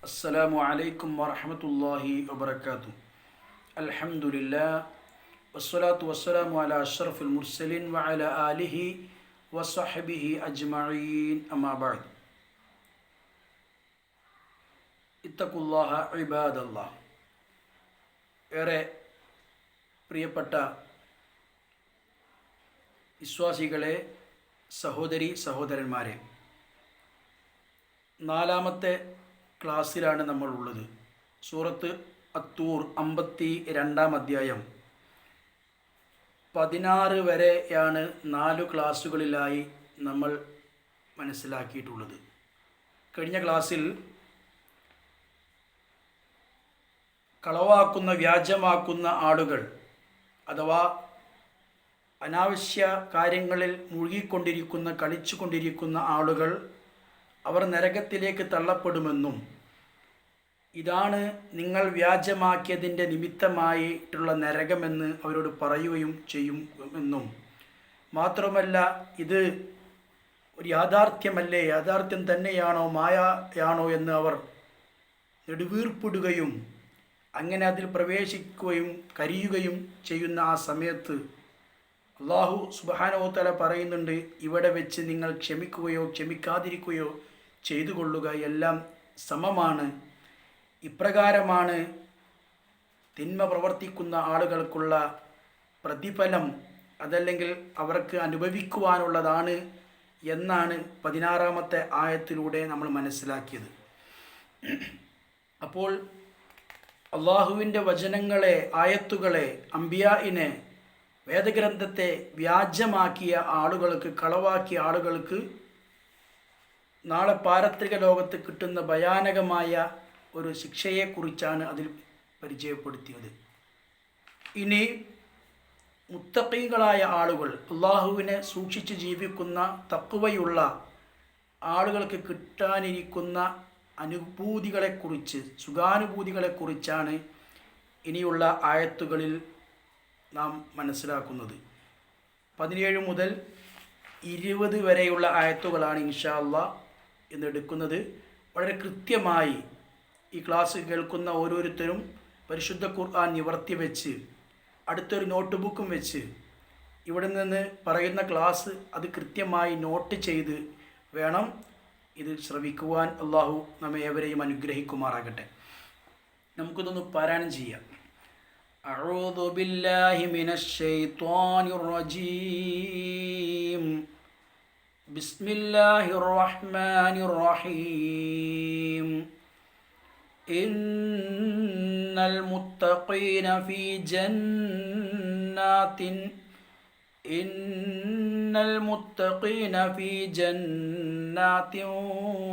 അസ്സലാമു അലൈക്കും വറഹ്മത്തുള്ളാഹി വബറകാതുഹു. അൽഹംദുലില്ലാഹ് വസ്സലാത്തു വസ്സലാമു അലാ അഷ്റഫിൽ മുർസലീൻ വഅലാ ആലിഹി വസ്വഹ്ബിഹി അജ്മഈൻ. അമ്മാ ബഅദ്. ഇത്തഖുല്ലാഹ ഇബാദല്ലാഹ്. ഏറെ പ്രിയപ്പെട്ട വിശ്വാസികളെ, സഹോദരി സഹോദരന്മാരെ, നാലാമത്തെ ക്ലാസ്സിലാണ് നമ്മൾ ഉള്ളത്. സൂറത്ത് അത്തൂർ 52-ാം അധ്യായം 16 വരെയാണ് 4 ക്ലാസ്സുകളിലായി നമ്മൾ മനസ്സിലാക്കിയിട്ടുള്ളത്. കഴിഞ്ഞ ക്ലാസ്സിൽ കളവാക്കുന്ന, വ്യാജമാക്കുന്ന ആളുകൾ അഥവാ അനാവശ്യ കാര്യങ്ങളിൽ മുഴുകിക്കൊണ്ടിരിക്കുന്ന, കളിച്ചുകൊണ്ടിരിക്കുന്ന ആളുകൾ അവർ നരകത്തിലേക്ക് തള്ളപ്പെടുമെന്നും ഇതാണ് നിങ്ങൾ വ്യാജമാക്കിയതിൻ്റെ നിമിത്തമായിട്ടുള്ള നരകമെന്ന് അവരോട് പറയുകയും ചെയ്യുമെന്നും, മാത്രമല്ല ഇത് ഒരു യാഥാർത്ഥ്യമല്ലേ, യാഥാർത്ഥ്യം തന്നെയാണോ, മായയാണോ എന്ന് അവർ നെടുവീർപ്പിടുകയും അങ്ങനെ അതിൽ പ്രവേശിക്കുകയും കരിയുകയും ചെയ്യുന്ന ആ സമയത്ത് അല്ലാഹു സുബ്ഹാനഹു വ തആല പറയുന്നുണ്ട്, ഇവിടെ വെച്ച് നിങ്ങൾ ക്ഷമിക്കുകയോ ക്ഷമിക്കാതിരിക്കുകയോ ചെയ്തു കൊള്ളുക, എല്ലാം സമമാണ്. ഇപ്രകാരമാണ് തിന്മ പ്രവർത്തിക്കുന്ന ആളുകൾക്കുള്ള പ്രതിഫലം, അതല്ലെങ്കിൽ അവർക്ക് അനുഭവിക്കുവാനുള്ളതാണ് എന്നാണ് 16-ാമത്തെ ആയത്തിലൂടെ നമ്മൾ മനസ്സിലാക്കിയത്. അപ്പോൾ അള്ളാഹുവിൻ്റെ വചനങ്ങളെ, ആയത്തുകളെ, അംബിയാഇനെ, വേദഗ്രന്ഥത്തെ വ്യാജമാക്കിയ ആളുകൾക്ക്, കളവാക്കിയ ആളുകൾക്ക് നാളെ പാരത്രിക ലോകത്ത് കിട്ടുന്ന ഭയാനകമായ ഒരു ശിക്ഷയെക്കുറിച്ചാണ് അതിൽ പരിചയപ്പെടുത്തിയത്. ഇനി മുത്തഖീകളായ ആളുകൾ, അള്ളാഹുവിനെ സൂക്ഷിച്ച് ജീവിക്കുന്ന തഖ്വയുള്ള ആളുകൾക്ക് കിട്ടാനിരിക്കുന്ന അനുഭൂതികളെക്കുറിച്ച്, സുഖാനുഭൂതികളെക്കുറിച്ചാണ് ഇനിയുള്ള ആയത്തുകളിൽ നാം മനസ്സിലാക്കുന്നത്. 17 മുതൽ 20 വരെയുള്ള ആയത്തുകളാണ് ഇൻഷാ അല്ലാഹ് എന്നെടുക്കുന്നത്. വളരെ കൃത്യമായി ഈ ക്ലാസ് കേൾക്കുന്ന ഓരോരുത്തരും പരിശുദ്ധ ഖുർആൻ നിവർത്തി വെച്ച്, അടുത്തൊരു നോട്ട് ബുക്കും വെച്ച്, ഇവിടെ നിന്ന് പറയുന്ന ക്ലാസ് അത് കൃത്യമായി നോട്ട് ചെയ്ത് വേണം ഇത് ശ്രവിക്കുവാൻ. അള്ളാഹു നമ്മെ ഏവരെയും അനുഗ്രഹിക്കുമാറാകട്ടെ. നമുക്കിതൊന്ന് പാരായണം ചെയ്യാം. അഊദു ബില്ലാഹി മിനശ് ശൈത്വാനിർ റജീം. ബിസ്മില്ലാഹിർ റഹ്മാനിർ റഹീം. ഇന്നൽ മുത്തഖീന ഫീ ജന്നാത്തിൻ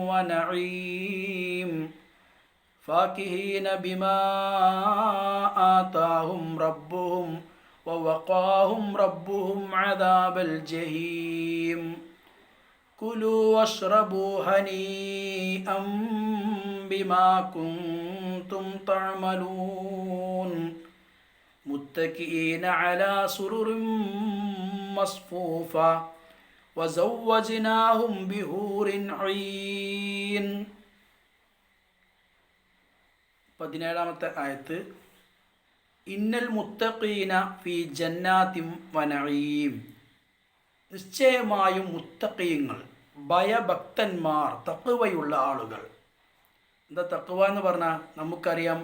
വനഈം ഫാകിഹീന ബിമാ ആതാഹും റബ്ബുഹും വവഖാഹും റബ്ബുഹും അദാബൽ ജഹീം. കുലൂ വശ്റബൂ ഹനീഅൻ ബിമാ കുൻതും തഅമലൂൻ. മുത്തകിഈന അലാ സുറുറിൻ മസ്ഫൂഫ വസവ്വജ്നാഹും ബിഹൂറിൻ ഐൻ. 17-ാമത്തെ ആയത്ത്. ഇന്നൽ മുത്തഖീന ഫീ ജന്നാത്തിൻ വനഈം. നിശ്ചയമായും മുത്തഖീങ്ങൾ, ഭയഭക്തന്മാർ, തഖ്വയുള്ള ആളുകൾ. എന്താ തഖ്വ എന്ന് പറഞ്ഞാൽ നമുക്കറിയാം,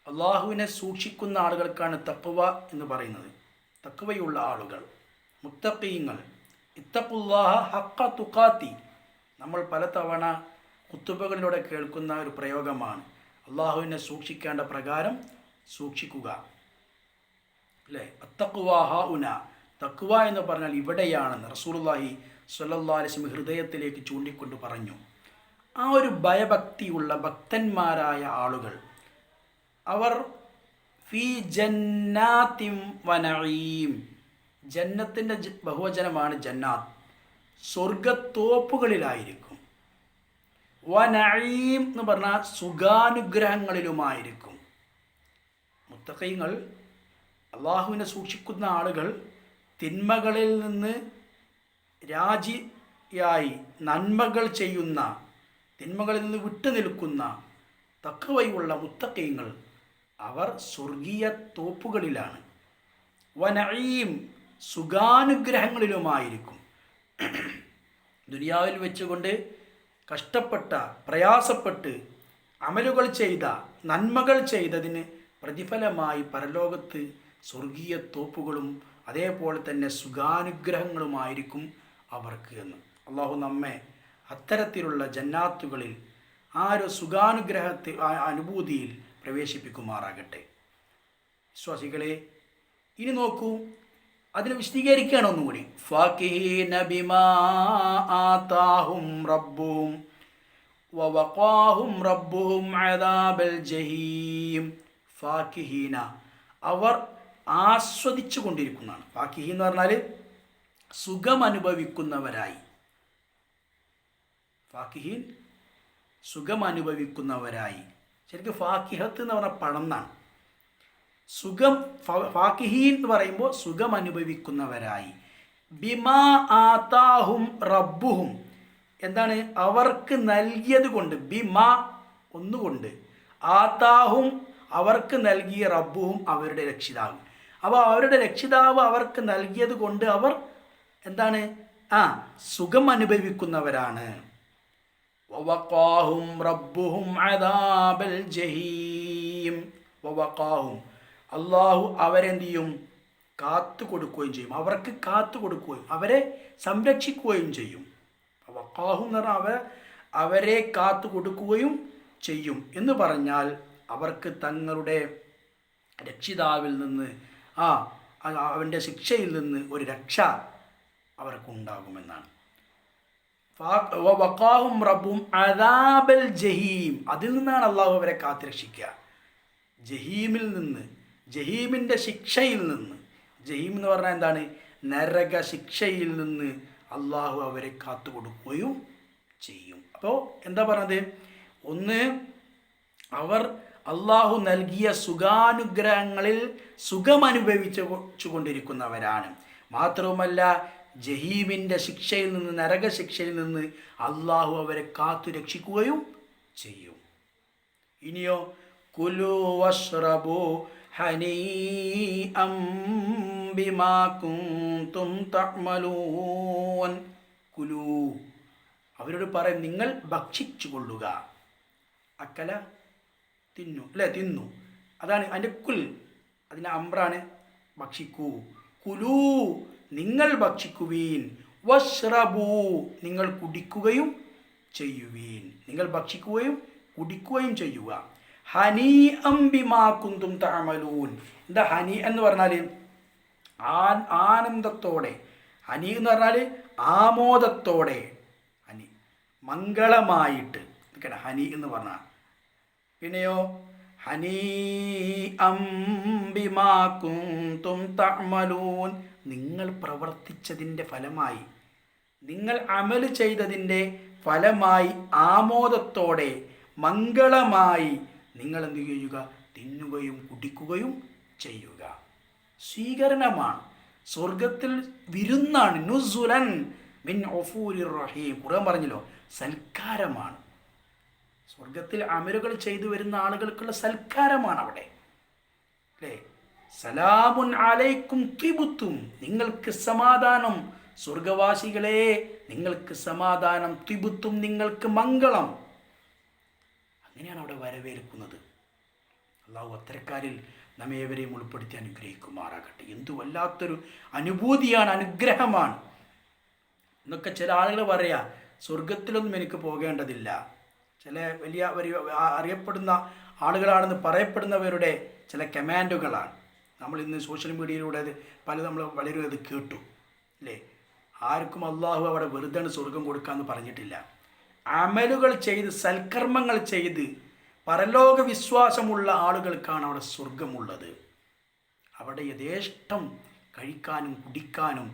അള്ളാഹുവിനെ സൂക്ഷിക്കുന്ന ആളുകൾക്കാണ് തഖ്വ എന്ന് പറയുന്നത്. തഖ്വയുള്ള ആളുകൾ, മുത്തഖീങ്ങൾ. ഇത്തഖുല്ലാഹ ഹഖ്ക തുഖാത്തി, നമ്മൾ പലതവണ ഖുതുബകളിലൂടെ കേൾക്കുന്ന ഒരു പ്രയോഗമാണ്. അള്ളാഹുവിനെ സൂക്ഷിക്കേണ്ട പ്രകാരം സൂക്ഷിക്കുക, അല്ലേ? അത്തഖ്വ ഹഉന, തഖ്വ എന്ന് പറഞ്ഞാൽ ഇവിടെയാണെന്ന് റസൂലുള്ളാഹി സ്വല്ലല്ലാഹു അലൈഹി വസല്ലം ഹൃദയത്തിലേക്ക് ചൂണ്ടിക്കൊണ്ട് പറഞ്ഞു. ആ ഒരു ഭയഭക്തിയുള്ള ഭക്തന്മാരായ ആളുകൾ, അവർ ഫീ ജന്നാത്തിൻ വനഈം. ജന്നത്തിൻ്റെ ബഹുവചനമാണ് ജന്നാത്ത്. സ്വർഗത്തോപ്പുകളിലായിരിക്കും. വനഈം എന്ന് പറഞ്ഞാൽ സുഖാനുഗ്രഹങ്ങളിലുമായിരിക്കും. മുത്തഖീങ്ങൾ, അള്ളാഹുവിനെ സൂക്ഷിക്കുന്ന ആളുകൾ, തിന്മകളിൽ നിന്ന് രാജിയായി നന്മകൾ ചെയ്യുന്ന, തിന്മകളിൽ നിന്ന് വിട്ടു നിൽക്കുന്ന, തഖ്വയുള്ള മുത്തഖീങ്ങൾ അവർ സ്വർഗീയ തോപ്പുകളിലാണ്. വനഈം സുഖാനുഗ്രഹങ്ങളിലുമായിരിക്കും. ദുനിയാവിൽ വെച്ചുകൊണ്ട് കഷ്ടപ്പെട്ട പ്രയാസപ്പെട്ട് അമലുകൾ ചെയ്ത നന്മകൾ ചെയ്തതിന് പ്രതിഫലമായി പരലോകത്ത് സ്വർഗീയ തോപ്പുകളും അതേപോലെ തന്നെ സുഖാനുഗ്രഹങ്ങളുമായിരിക്കും അവർക്ക് എന്ന്. അള്ളാഹു നമ്മെ അത്തരത്തിലുള്ള ജന്നാത്തുകളിൽ ആ ഒരു സുഖാനുഗ്രഹത്തിൽ അനുഭൂതിയിൽ പ്രവേശിപ്പിക്കുമാറാകട്ടെ. വിശ്വാസികളെ, ഇനി നോക്കൂ, അതിനെ വിശദീകരിക്കുകയാണ് ഒന്നുകൂടി. ഫാകിഹീന ബിമാ ആതാഹും റബ്ബുഹും വവഖാഹും റബ്ബുഹും അദാബൽ ജഹീം. ഫാകിഹീന, അവർ ആസ്വദിച്ചു കൊണ്ടിരിക്കുന്നതാണ്. ഫാകിഹീൻ എന്ന് പറഞ്ഞാൽ സുഖമനുഭവിക്കുന്നവരായി. ഫാകിഹീൻ സുഖമനുഭവിക്കുന്നവരായി. ശരിക്കും ഫാക്കിഹത്ത് എന്ന് പറഞ്ഞാൽ പഴം എന്നാണ്. സുഖം, ഫാക്കിഹീൻ എന്ന് പറയുമ്പോൾ സുഖം അനുഭവിക്കുന്നവരായി. ബിമാ ആതാഹും റബ്ബുഹും, എന്താണ്? അവർക്ക് നൽകിയത് കൊണ്ട്. ബിമാ ഒന്നുകൊണ്ട്, ആതാഹും അവർക്ക് നൽകിയ, റബ്ബുഹും അവരുടെ രക്ഷിതാവ്. അപ്പോൾ അവരുടെ രക്ഷിതാവ് അവർക്ക് നൽകിയത് കൊണ്ട് അവർ എന്താണ്? സുഖം അനുഭവിക്കുന്നവരാണ്. വവഖാഹും റബ്ബുഹും അദാബൽ ജഹീം. വവഖാഹും, അള്ളാഹു അവരെന്ത് ചെയ്യും? കാത്തു കൊടുക്കുകയും ചെയ്യും. അവർക്ക് കാത്തു കൊടുക്കുകയും അവരെ സംരക്ഷിക്കുകയും ചെയ്യും. വഖാഹും എന്ന് പറഞ്ഞാൽ അവരെ കാത്തു കൊടുക്കുകയും ചെയ്യും എന്ന് പറഞ്ഞാൽ അവർക്ക് തങ്ങളുടെ രക്ഷിതാവിൽ നിന്ന് അവൻ്റെ ശിക്ഷയിൽ നിന്ന് ഒരു രക്ഷ അവർക്കുണ്ടാകുമെന്നാണ്. വഖാഹും റബ്ബും അദാബൽ ജഹീം, അതിൽ നിന്നാണ് അള്ളാഹു അവരെ കാത്തുരക്ഷിക്കുക. ജഹീമിൽ നിന്ന്, ജഹീമിൻ്റെ ശിക്ഷയിൽ നിന്ന്. ജഹീം എന്ന് പറഞ്ഞാൽ എന്താണ്? നരക ശിക്ഷയിൽ നിന്ന് അള്ളാഹു അവരെ കാത്തു കൊടുക്കുകയും ചെയ്യും. അപ്പോൾ എന്താ പറഞ്ഞത്? ഒന്ന്, അവർ അള്ളാഹു നൽകിയ സുഖാനുഗ്രഹങ്ങളിൽ സുഖമനുഭവിച്ചു കൊണ്ടിരിക്കുന്നവരാണ്. മാത്രവുമല്ല, ജഹീമിൻ്റെ ശിക്ഷയിൽ നിന്ന്, നരക ശിക്ഷയിൽ നിന്ന് അള്ളാഹു അവരെ കാത്തു രക്ഷിക്കുകയും ചെയ്യും. ഇനിയോ, കുലു വശ്റബു ഹനീഅം ബിമാ കുന്തും തഅമലൂൻ. കുലു, അവരോട് പറയും, നിങ്ങൾ ഭക്ഷിച്ചു കൊള്ളുക. അക്കല, തിന്നു, അല്ലേ? തിന്നു, അതാണ് അതിൻ്റെ കുൽ, അതിൻ്റെ അമ്രാണ് ഭക്ഷിക്കൂ. കുലു, നിങ്ങൾ ഭക്ഷിക്കുവീൻ. വശ്റബൂ, നിങ്ങൾ കുടിക്കുകയും ചെയ്യുവീൻ. നിങ്ങൾ ഭക്ഷിക്കുകയും കുടിക്കുകയും ചെയ്യുക. ഹനീഅം ബിമാ കുന്തും തഅമലൂൻ. എന്താ ഹനി എന്ന് പറഞ്ഞാൽ? ആനന്ദത്തോടെ. ഹനി എന്ന് പറഞ്ഞാൽ ആമോദത്തോടെ, ഹനി മംഗളമായിട്ട് ഇതൊക്കെയാണ് ഹനി എന്ന് പറഞ്ഞാൽ. പിന്നെയോ, ഹനീഅം ബിമാ കുന്തും തഅമലൂൻ, നിങ്ങൾ പ്രവർത്തിച്ചതിൻ്റെ ഫലമായി, നിങ്ങൾ അമൽ ചെയ്തതിൻ്റെ ഫലമായി ആമോദത്തോടെ മംഗളമായി നിങ്ങൾ എന്ത് ചെയ്യുക? തിന്നുകയും കുടിക്കുകയും ചെയ്യുക. സ്വീകരണമാണ്, സ്വർഗത്തിൽ വിരുന്നാണ്. നുസുലൻ മിൻ ഗഫൂരിർ റഹീം. ഖുർആൻ പറഞ്ഞല്ലോ, സൽക്കാരമാണ്. സ്വർഗത്തിൽ അമലുകൾ ചെയ്തു വരുന്ന ആളുകൾക്കുള്ള സൽക്കാരമാണ് അവിടെ, അല്ലേ? സലാമുൻ അലൈക്കും ത്വിബുത്തും, നിങ്ങൾക്ക് സമാധാനം. സ്വർഗവാസികളെ, നിങ്ങൾക്ക് സമാധാനം. ത്വിബുത്തും, നിങ്ങൾക്ക് മംഗളം. അങ്ങനെയാണ് അവിടെ വരവേൽക്കുന്നത്. അള്ളാഹു അത്തരക്കാരിൽ നമ്മേവരെയും ഉൾപ്പെടുത്തി അനുഗ്രഹിക്കുമാറാകട്ടെ. എന്തു വല്ലാത്തൊരു അനുഭൂതിയാണ്, അനുഗ്രഹമാണ് എന്നൊക്കെ ചില ആളുകൾ പറയാ. സ്വർഗത്തിലൊന്നും എനിക്ക് പോകേണ്ടതില്ല. ചില വലിയ അറിയപ്പെടുന്ന ആളുകളാണെന്ന് പറയപ്പെടുന്നവരുടെ ചില കമാൻഡുകളാണ്. നമ്മൾ ഇന്ന് സോഷ്യൽ മീഡിയയിലൂടെ നമ്മൾ വളരെ അത് കേട്ടു, അല്ലേ? ആർക്കും അള്ളാഹു അവിടെ വെറുതെ സ്വർഗം കൊടുക്കാമെന്ന് പറഞ്ഞിട്ടില്ല. അമലുകൾ ചെയ്ത്, സൽക്കർമ്മങ്ങൾ ചെയ്ത് പരലോക വിശ്വാസമുള്ള ആളുകൾക്കാണ് അവിടെ സ്വർഗമുള്ളത്. അവിടെ യഥേഷ്ടം കഴിക്കാനും കുടിക്കാനും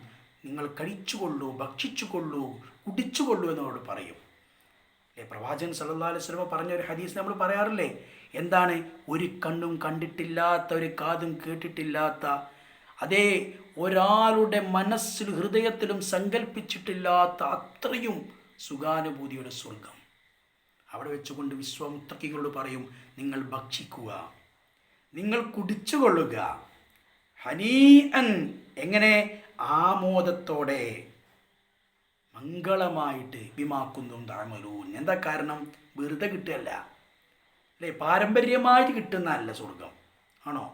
നിങ്ങൾ കഴിച്ചുകൊള്ളൂ, ഭക്ഷിച്ചുകൊള്ളൂ, കുടിച്ചുകൊള്ളൂ എന്നോട് പറയും, അല്ലേ? പ്രവാചകൻ സല്ലല്ലാഹു അലൈഹി വസല്ലം പറഞ്ഞ ഒരു ഹദീസ് നമ്മൾ പറയാറില്ലേ? എന്താണ്? ഒരു കണ്ണും കണ്ടിട്ടില്ലാത്ത, ഒരു കാതും കേട്ടിട്ടില്ലാത്ത, അതേ ഒരാളുടെ മനസ്സിലും ഹൃദയത്തിലും സങ്കല്പിച്ചിട്ടില്ലാത്ത അത്രയും സുഖാനുഭൂതിയുടെ സ്വർഗം. അവിടെ വെച്ചുകൊണ്ട് വിശ്വമുത്തക്കികളോട് പറയും, നിങ്ങൾ ഭക്ഷിക്കുക, നിങ്ങൾ കുടിച്ചുകൊള്ളുക, ഹനീഅൻ, എങ്ങനെ, ആമോദത്തോടെ, മംഗളമായിട്ട്, ബിമാക്കുന്നും തഅമലൂൻ. എന്താ കാരണം? വെറുതെ കിട്ടുകയല്ല, അല്ലേ, പാരമ്പര്യമായിട്ട് കിട്ടുന്നതല്ല സ്വർഗം. ആണോ?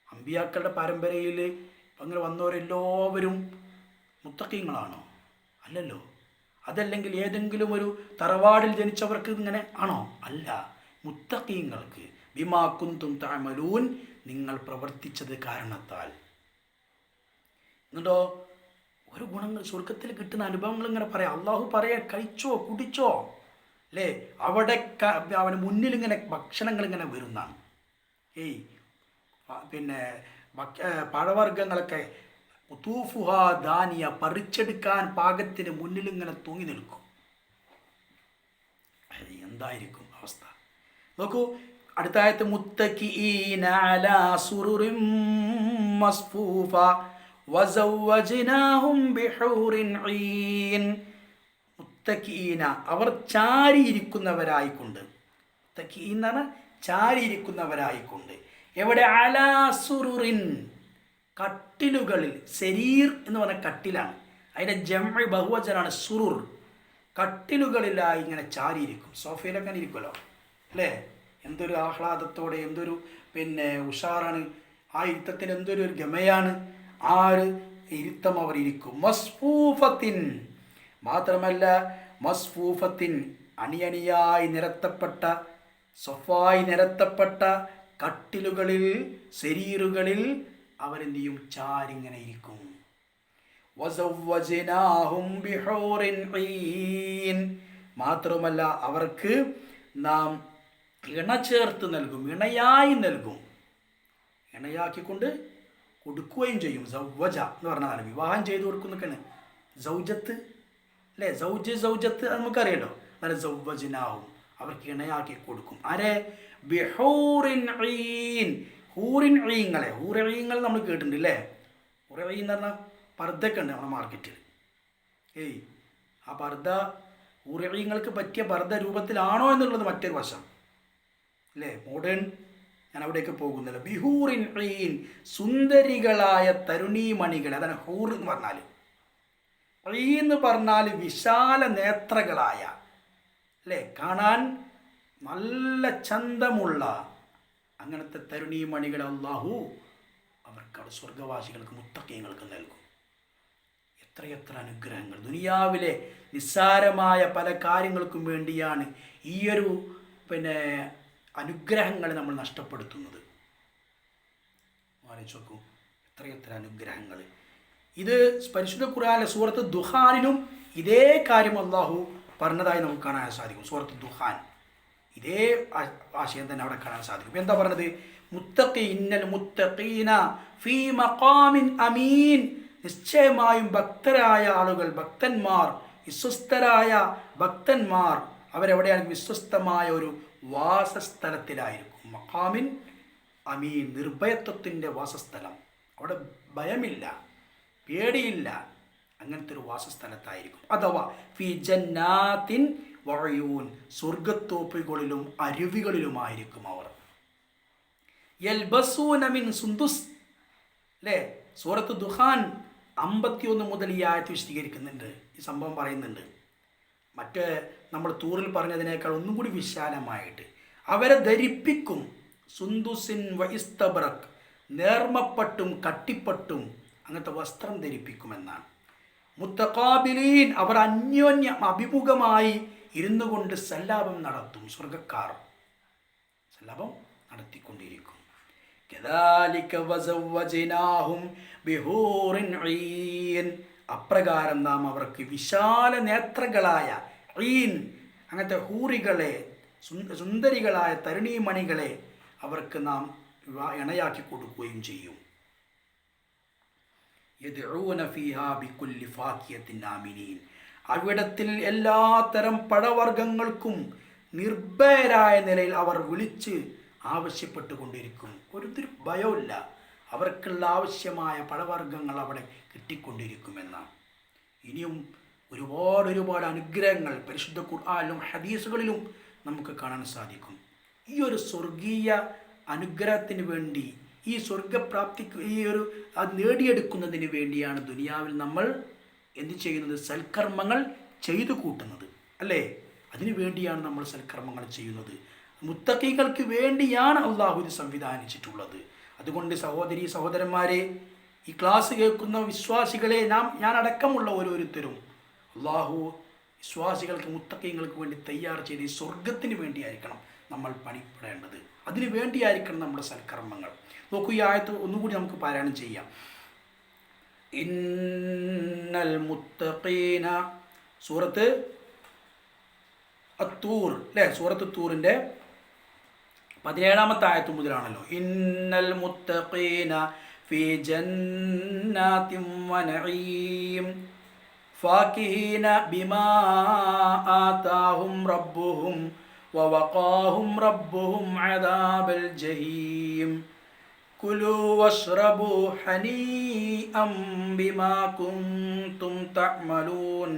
അമ്പിയാക്കളുടെ പരമ്പരയിൽ അങ്ങനെ വന്നവരെല്ലാവരും മുത്തഖീങ്ങളാണോ? അല്ലല്ലോ. അതല്ലെങ്കിൽ ഏതെങ്കിലും ഒരു തറവാടിൽ ജനിച്ചവർക്ക് ഇങ്ങനെ ആണോ? അല്ല. മുത്തഖീങ്ങൾക്ക് ബിമാ കുന്തും തഅമലൂൻ, നിങ്ങൾ പ്രവർത്തിച്ചത് കാരണത്താൽ. എന്നിട്ടോ ഒരു ഗുണങ്ങൾ, സ്വർഗത്തിൽ കിട്ടുന്ന അനുഭവങ്ങൾ ഇങ്ങനെ പറയാം. അള്ളാഹു പറയാ, കഴിച്ചോ, കുടിച്ചോ, അല്ലേ. അവിടെ അവന് മുന്നിൽ ഇങ്ങനെ ഭക്ഷണങ്ങൾ ഇങ്ങനെ വരുന്നതാണ്. പിന്നെ പഴവർഗ്ഗങ്ങളൊക്കെ ഉതൂഫുഹ ദാനിയ, പറിച്ചെടുക്കാൻ പാകത്തിന് മുന്നിൽ ഇങ്ങനെ തൂങ്ങി നിൽക്കും. എന്തായിരിക്കും അവസ്ഥ? നോക്കൂ, അടുത്തായത്ത്, മുത്തഖീന അലാ സുറുറിൻ മസ്ഫൂഫ വസവ്വജ്നാഹും ബിഹൂറിൻ ഈൻ. മുത്തഖീന, അവർ ചാരിയിരിക്കുന്നവരായിക്കൊണ്ട്. മുത്തഖീൻ എന്ന് പറഞ്ഞാൽ ചാരിയിരിക്കുന്നവരായിക്കൊണ്ട്. എവിടെ? അലാ സുറുറിൻ, കട്ടിലുകളിൽ. ശരീർ എന്ന് പറഞ്ഞ കട്ടിലാണ്, അതിൻ്റെ ജംഇ ബഹുവചനാണ് സുറുർ. കട്ടിലുകളിലായി ഇങ്ങനെ ചാരിയിരിക്കും. സോഫയിലൊക്കെ അങ്ങനെ ഇരിക്കുമല്ലോ, അല്ലേ? എന്തൊരു ആഹ്ലാദത്തോടെ, എന്തൊരു പിന്നെ ഉഷാറാണ് ആ ഇരുത്തത്തിന്, എന്തൊരു ഗമയാണ് ആ ഒരു ഇരുത്തം അവർ ഇരിക്കും. മസ്ഫൂഫത്തിൻ, മാത്രമല്ല മസ്ഫൂഫത്തിൻ, അണിയണിയായി നിരത്തപ്പെട്ട, സൊഫായി നിരത്തപ്പെട്ട കട്ടിലുകളിൽ, ശരീറുകളിൽ അവരെന്ത് ചെയ്യും? ചാരിങ്ങനെ ഇരിക്കും. വസവ്വജ്നാഹും ബിഹൂറിൻ ഈൻ, മാത്രമല്ല അവർക്ക് നാം ഇണ ചേർത്ത് നൽകും, ഇണയായി നൽകും, ഇണയാക്കിക്കൊണ്ട് കൊടുക്കുകയും ചെയ്യും. സവ്വജ എന്ന് പറഞ്ഞാൽ വിവാഹം ചെയ്തു കൊടുക്കുന്നൊക്കെയാണ് സൗജത്ത്, അല്ലേ? സൗജത്ത് നമുക്കറിയാലോ. നല്ല സവ്വജ്നാഹും, അവർക്ക് ഇണയാക്കി കൊടുക്കും. ആരെ? ബിഹൂറിൻ ഈൻ, ഹൂറിൻ ഈങ്ങളെ. ഹൂറിങ്ങൾ നമ്മൾ കേട്ടിട്ടുണ്ട്, അല്ലേ? ഹൂറി എന്ന് പറഞ്ഞാൽ പർദ്ദയൊക്കെ ഉണ്ട് നമ്മുടെ മാർക്കറ്റിൽ. ആ പർദ്ദ ഹൂറിങ്ങൾക്ക് പറ്റിയ പർദ്ദ രൂപത്തിലാണോ എന്നുള്ളത് മറ്റൊരു വശം, അല്ലേ? മോഡേൺ, ഞാൻ അവിടേക്ക് പോകുന്നില്ല. ബിഹൂറിൻ ഈൻ, സുന്ദരികളായ തരുണീമണികൾ. അതാണ് ഹൂർ എന്ന് പറഞ്ഞാൽ. ഈ എന്ന് പറഞ്ഞാൽ വിശാല നേത്രകളായ, അല്ലേ, കാണാൻ നല്ല ചന്തമുള്ള അങ്ങനത്തെ തരുണീമണികൾ അല്ലാഹു അവർക്ക് സ്വർഗവാസികൾക്ക്, മുത്തഖീങ്ങൾക്ക് നൽകും. എത്രയെത്ര അനുഗ്രഹങ്ങൾ! ദുനിയാവിലെ നിസ്സാരമായ പല കാര്യങ്ങൾക്കും വേണ്ടിയാണ് ഈയൊരു പിന്നെ അനുഗ്രഹങ്ങൾ നമ്മൾ നഷ്ടപ്പെടുത്തുന്നത്. ആലോചിച്ച് നോക്കൂ, എത്രയെത്ര അനുഗ്രഹങ്ങൾ! ഇത് പരിശുദ്ധ ഖുർആനിലെ സൂറത്ത് ദുഹാനിലും ഇതേ കാര്യം അല്ലാഹു പറഞ്ഞതായി നമുക്ക് കാണാൻ സാധിക്കും. സൂറത്ത് ദുഹാൻ ഇതേ ആശയം തന്നെ അവിടെ കാണാൻ സാധിക്കും. എന്താ പറഞ്ഞത്? ഇന്നൽ മുത്തഖീന ഫീ മഖാമിൻ അമീൻ, നിശ്ചയമായും ഭക്തരായ ആളുകൾ, ഭക്തന്മാർ, വിശ്വസ്തരായ ഭക്തന്മാർ അവരെവിടെയാണ്? വിശ്വസ്തമായ ഒരു വാസസ്ഥലത്തിലായിരിക്കും. മഖാമിൻ അമീൻ, നിർഭയത്വത്തിൻ്റെ വാസസ്ഥലം. അവിടെ ഭയമില്ല, പേടിയില്ല, അങ്ങനത്തെ ഒരു വാസസ്ഥലത്തായിരിക്കും. അഥവാ ഫി ജന്നാത്തിൻ വഅയൂൻ, സ്വർഗത്തോപ്പുകളിലും അരുവികളിലുമായിരിക്കും അവർ. യൽബസൂന മിൻ സുന്ദുസ്, അല്ലേ? സൂറത്ത് ദുഹാൻ 51 മുതൽ ഈ ആയത്ത് വിശദീകരിക്കുന്നുണ്ട്, ഈ സംഭവം പറയുന്നുണ്ട്. മറ്റേ നമ്മൾ തൂറിൽ പറഞ്ഞതിനേക്കാൾ ഒന്നും കൂടി വിശാലമായിട്ട് അവരെ ധരിപ്പിക്കും. സുന്ദുസിൻ വഇസ്തബ്രക്, നേർമപ്പട്ടും കട്ടിപ്പട്ടും അങ്ങനത്തെ വസ്ത്രം ധരിപ്പിക്കുമെന്നാണ്. മുത്തഖാബിലീൻ, അവർ അന്യോന്യം അഭിമുഖമായി ഇരുന്നു കൊണ്ട് സല്ലാപം നടത്തും. സ്വർഗക്കാർ സല്ലാപം നടത്തിക്കൊണ്ടിരിക്കും. കദാലിക വസവ്വജ്നാഹും ബിഹൂറിൻ ഈൻ, അപ്രകാരം നാം അവർക്ക് വിശാല നേത്രകളായ ഈൻ, അങ്ങനത്തെ ഹൂറികളെ, സുന്ദരികളായ തരുണീമണികളെ അവർക്ക് നാം ഇണയാക്കി കൊടുക്കുകയും ചെയ്യും. യദ്ഊന ഫീഹാ ബികുല്ലി ഫാകിയത്തിൻ ആമിനീൻ, അവിടത്തിൽ എല്ലാത്തരം പഴവർഗ്ഗങ്ങൾക്കും നിർഭയരായ നിലയിൽ അവർ വിളിച്ച് ആവശ്യപ്പെട്ടുകൊണ്ടിരിക്കും. ഒരു ഭയമില്ല, അവർക്കുള്ള ആവശ്യമായ പഴവർഗ്ഗങ്ങൾ അവിടെ കിട്ടിക്കൊണ്ടിരിക്കുമെന്നാണ്. ഇനിയും ഒരുപാട് അനുഗ്രഹങ്ങൾ പരിശുദ്ധ ഖുർആനിലും ഹദീസുകളിലും നമുക്ക് കാണാൻ സാധിക്കും. ഈ ഒരു സ്വർഗീയ അനുഗ്രഹത്തിന് വേണ്ടി, ഈ സ്വർഗപ്രാപ്തിക്ക്, ഈ ഒരു അത് നേടിയെടുക്കുന്നതിന് വേണ്ടിയാണ് ദുനിയാവിൽ നമ്മൾ എന്ത് ചെയ്യുന്നത്? സൽക്കർമ്മങ്ങൾ ചെയ്തു കൂട്ടുന്നത്, അല്ലേ? അതിനു വേണ്ടിയാണ് നമ്മൾ സൽക്കർമ്മങ്ങൾ ചെയ്യുന്നത്. മുത്തഖീകൾക്ക് വേണ്ടിയാണ് അള്ളാഹു ഇത് സംവിധാനിച്ചിട്ടുള്ളത്. അതുകൊണ്ട് സഹോദരീ സഹോദരന്മാരെ, ഈ ക്ലാസ് കേൾക്കുന്ന വിശ്വാസികളെ, ഞാൻ അടക്കമുള്ള ഓരോരുത്തരും അള്ളാഹു വിശ്വാസികൾക്ക്, മുത്തഖീങ്ങൾക്ക് വേണ്ടി തയ്യാർ ചെയ്ത് ഈ സ്വർഗത്തിന് വേണ്ടിയായിരിക്കണം നമ്മൾ പണിപ്പെടേണ്ടത്. അതിനു വേണ്ടിയായിരിക്കണം നമ്മുടെ സൽക്കർമ്മങ്ങൾ. നോക്കൂ, ഈ ആയത്ത് ഒന്നുകൂടി നമുക്ക് പാരായണം ചെയ്യാം. ഇന്നൽ മുത്തഖീന, സൂറത്ത് അത്തൂർ, അല്ലേ? സൂറത്ത് തൂറിൻ്റെ 17-ാമത്തെ ആയത്ത് മുതലാണല്ലോ. ഇന്നൽ മുത്തഖീന ഫീ ജന്നാതിൻ വനഈം ഫാകിഹീന ബിമാ ആതാഹും റബ്ബുഹും വവഖാഹും റബ്ബുഹും അദാബൽ ജഹീം കുലൂ വശ്റബൂ ഹനീഅൻ ബിമാ കുൻതും തഅമലൂൻ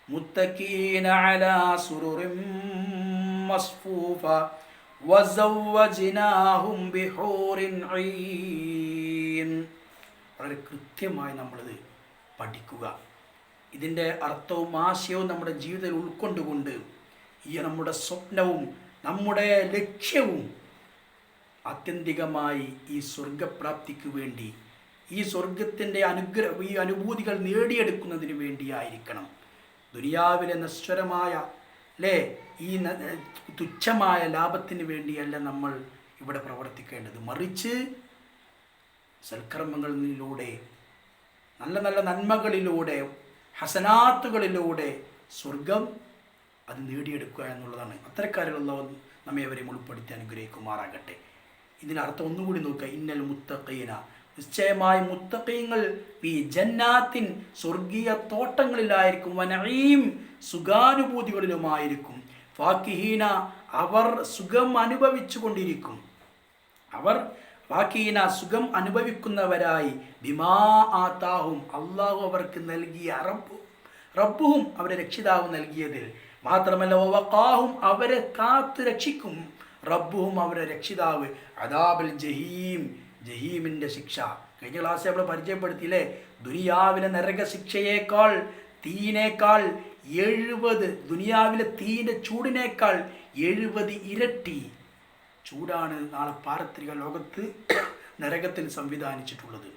മുത്തഖീന അലാ സുറുറിൻ മസ്ഫൂഫ വസവ്വജ്നാഹും ബിഹൂറിൻ ഐൻ. വളരെ കൃത്യമായി നമ്മളിത് പഠിക്കുക. ഇതിൻ്റെ അർത്ഥവും ആശയവും നമ്മുടെ ജീവിതത്തിൽ ഉൾക്കൊണ്ടുകൊണ്ട് ഈ നമ്മുടെ സ്വപ്നവും നമ്മുടെ ലക്ഷ്യവും ആത്യന്തികമായി ഈ സ്വർഗപ്രാപ്തിക്ക് വേണ്ടി, ഈ സ്വർഗത്തിൻ്റെ ഈ അനുഭൂതികൾ നേടിയെടുക്കുന്നതിന് വേണ്ടിയായിരിക്കണം. ദുനിയാവിലെ നശ്വരമായ, അല്ലേ, ഈ തുച്ഛമായ ലാഭത്തിന് വേണ്ടിയല്ല നമ്മൾ ഇവിടെ പ്രവർത്തിക്കേണ്ടത്. മറിച്ച് സൽക്കർമ്മങ്ങളിലൂടെ, നല്ല നല്ല നന്മകളിലൂടെ, ഹസനാത്തുകളിലൂടെ സ്വർഗം അത് നേടിയെടുക്കുക എന്നുള്ളതാണ്. അത്തരക്കാരിലുള്ള നമ്മെ അവരെയും ഉൾപ്പെടുത്തി അനുഗ്രഹിക്കുമാറാകട്ടെ. ഇതിനർത്ഥം ഒന്നുകൂടി നോക്കുക. ഇന്നൽ മുത്തഖീന, നിശ്ചയമായി മുത്തഖീങ്ങൾ ഈ ജന്നാത്തിൻ, സ്വർഗീയ തോട്ടങ്ങളിലായിരിക്കും, വനഈം, സുഖാനുഭൂതികളിലുമായിരിക്കും, ഫാകിഹീന, അവർ സുഖം അനുഭവിച്ചു കൊണ്ടിരിക്കും, അവർ ഫാകിഹീന സുഖം അനുഭവിക്കുന്നവരായി, ബിമാ ആതാഹും, അള്ളാഹു അവർക്ക് നൽകിയ, റബ്ബുഹും അവരെ രക്ഷിതാവ് നൽകിയതിൽ, മാത്രമല്ല വവഖാഹും അവരെ കാത്തു രക്ഷിക്കും, റബ്ബുഹും അവരെ രക്ഷിതാവ്, അദാബൽ ജഹീം, ജഹീമിൻ്റെ ശിക്ഷ. കഴിഞ്ഞ ക്ലാസ് നമ്മൾ പരിചയപ്പെടുത്തിയില്ലേ? ദുനിയാവിലെ നരക ശിക്ഷയേക്കാൾ, തീയിനേക്കാൾ 70, ദുനിയാവിലെ തീയിൻ്റെ ചൂടിനേക്കാൾ 70 ഇരട്ടി ചൂടാണ് നാളെ പാരത്രിക ലോകത്ത് നരകത്തിൽ സംവിധാനിച്ചിട്ടുള്ളത്.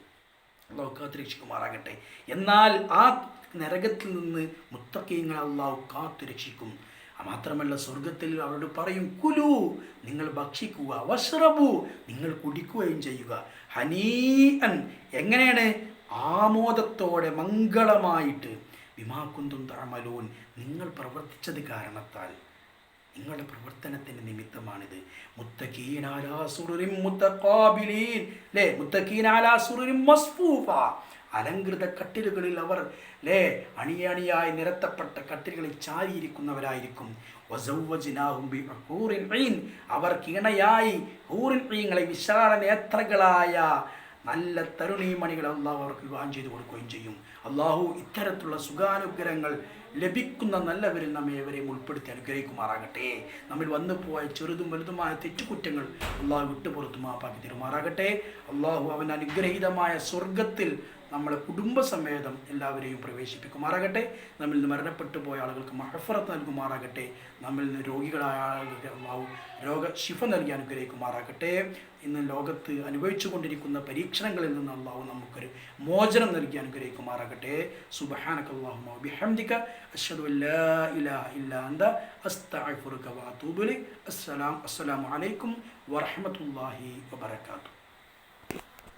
അള്ളാഹു കാത്തുരക്ഷിക്കുമാറാകട്ടെ. എന്നാൽ ആ നരകത്തിൽ നിന്ന് മുത്തഖീങ്ങളെ അള്ളാഹു കാത്തുരക്ഷിക്കും. മാത്രമല്ല സ്വർഗത്തിൽ അവരോട് പറയും, കുലു, നിങ്ങൾ ഭക്ഷിക്കുക, വശ്റബു, നിങ്ങൾ കുടിക്കുകയും ചെയ്യുക, ഹനീഅൻ, എങ്ങനെയാണ്? ആമോദത്തോടെ, മംഗളമായിട്ട്, ബിമാ കുന്തും തഅമലൂൻ, നിങ്ങൾ പ്രവർത്തിച്ചത് കാരണത്താൽ, നിങ്ങളുടെ പ്രവർത്തനത്തിൻ്റെ നിമിത്തമാണിത്. മുത്തഖീന അലാ സുറുരിൻ മുതഖാബിലീൻ, അല്ലേ? മുത്തഖീന അലാ സുറുരിൻ മസ്ഫൂഫ, അലങ്കൃത കട്ടിലുകളിൽ അവർ, അല്ലേ, അണിയണിയായി നിരത്തപ്പെട്ട കട്ടിലുകളിൽ ചാരിയിരിക്കുന്നവരായിരിക്കും. വസവ്വജ്നാഹും ബിഹൂറിൻ ഐൻ, അവർക്ക് ഇണയായി ഹൂറിൻ ഐങ്ങളെ, വിശാല നേത്രങ്ങളായ നല്ല തരുണീമണികൾ അള്ളാഹു അവർക്ക് വിവാഹം ചെയ്തു കൊടുക്കുകയും ചെയ്യും. അള്ളാഹു ഇത്തരത്തിലുള്ള സുഖാനുഗ്രഹങ്ങൾ ലഭിക്കുന്ന നല്ലവരിൽ നമ്മെ ഏവരെയും ഉൾപ്പെടുത്തി അനുഗ്രഹിക്കുമാറാകട്ടെ. നമ്മിൽ വന്നു പോയ ചെറുതും വലുതുമായ തെറ്റുകുറ്റങ്ങൾ അള്ളാഹു വിട്ടുപുറത്തു മാപ്പാക്കി തരുമാറാകട്ടെ. അള്ളാഹു അവൻ്റെ അനുഗ്രഹീതമായ സ്വർഗത്തിൽ നമ്മളെ കുടുംബസമേതം എല്ലാവരെയും പ്രവേശിപ്പിക്കുമാറാകട്ടെ. നമ്മിൽ നിന്ന് മരണപ്പെട്ടു പോയ ആളുകൾക്ക് മഹഫറത്ത് നൽകുമാറാകട്ടെ. നമ്മിൽ നിന്ന് രോഗികളായ ആളുകൾക്ക് അള്ളാഹു രോഗശിഫ നൽകി അനുഗ്രഹിക്കുമാറാകട്ടെ. ഇന്ന് ലോകത്ത് അനുഭവിച്ചു കൊണ്ടിരിക്കുന്ന പരീക്ഷണങ്ങളിൽ നിന്ന് അള്ളാഹു നമുക്കൊരു മോചനം നൽകി അനുഗ്രഹിക്കുമാറാകട്ടെ. സുബ്ഹാനകല്ലാഹുമ്മ വബിഹംദിക അശ്ഹദു അല്ലാ ഇലാഹ ഇല്ലാ അന്ത അസ്തഗ്ഫിറുക വഅതൂബു ഇലൈക്. അസ്സലാമു അലൈക്കും വറഹ്മത്തുള്ളാഹി വബറകാതുഹു.